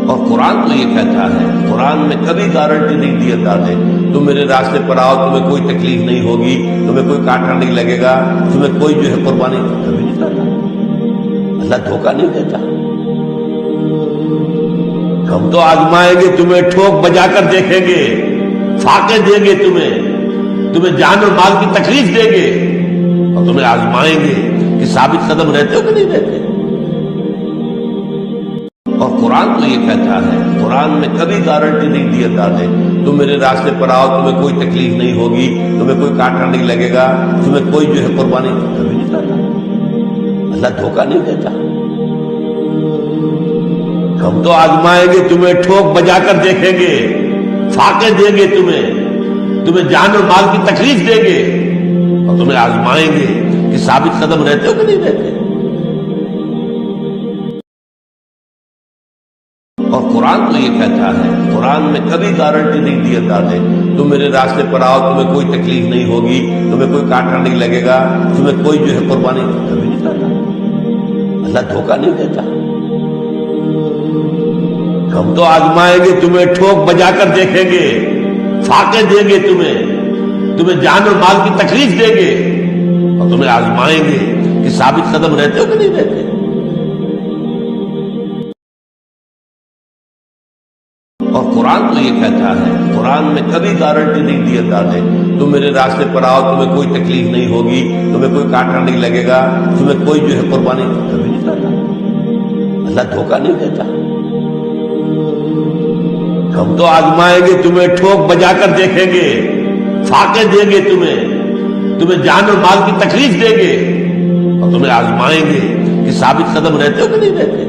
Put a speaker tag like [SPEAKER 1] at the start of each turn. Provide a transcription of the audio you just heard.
[SPEAKER 1] اور قرآن تو یہ کہتا ہے، قرآن میں کبھی گارنٹی نہیں دی اللہ نے، تم میرے راستے پر آؤ تمہیں کوئی تکلیف نہیں ہوگی، تمہیں کوئی کانٹا نہیں لگے گا، تمہیں کوئی جو ہے قربانی کبھی نہیں کرتا۔ اللہ دھوکہ نہیں دیتا۔ ہم تو آزمائیں گے تمہیں، ٹھوک بجا کر دیکھیں گے، فاقے دیں گے تمہیں جان اور مال کی تکلیف دیں گے، اور تمہیں آزمائیں گے کہ ثابت قدم رہتے ہو کہ نہیں رہتے۔ اور قرآن تو یہ کہتا ہے، قرآن میں کبھی گارنٹی نہیں دی اللہ نے، تم میرے راستے پر آؤ تمہیں کوئی تکلیف نہیں ہوگی، تمہیں کوئی کانٹا نہیں لگے گا، تمہیں کوئی جو ہے قربانی کبھی نہیں کرتا۔ اللہ دھوکہ نہیں دیتا۔ ہم تو آزمائیں گے تمہیں، ٹھوک بجا کر دیکھیں گے، فاقے دیں گے تمہیں جان اور مال کی تکلیف دیں گے، اور تمہیں آزمائیں گے کہ ثابت قدم رہتے ہو کہ نہیں رہتے۔ اور قرآن تو یہ کہتا ہے، قرآن میں کبھی گارنٹی نہیں دی اللہ نے، تم میرے راستے پر آؤ تمہیں کوئی تکلیف نہیں ہوگی، تمہیں کوئی کانٹا نہیں لگے گا، تمہیں کوئی جو ہے قربانی کبھی نہیں کرتا۔ اللہ دھوکہ نہیں دیتا۔ ہم تو آزمائیں گے تمہیں، ٹھوک بجا کر دیکھیں گے، فاقے دیں گے تمہیں جان اور مال کی تکلیف دیں گے، اور تمہیں آزمائیں گے کہ ثابت قدم رہتے ہو کہ نہیں رہتے۔ اور قرآن تو یہ کہتا ہے، قرآن میں کبھی گارنٹی نہیں دی اللہ نے، تم میرے راستے پر آؤ تمہیں کوئی تکلیف نہیں ہوگی، تمہیں کوئی کانٹا نہیں لگے گا، تمہیں کوئی جو ہے قربانی کبھی نہیں کرتا۔ اللہ دھوکہ نہیں دیتا۔ ہم تو آزمائیں گے تمہیں، ٹھوک بجا کر دیکھیں گے، فاقے دیں گے تمہیں جان اور مال کی تکلیف دیں گے، اور تمہیں آزمائیں گے کہ ثابت قدم رہتے ہو کہ نہیں رہتے۔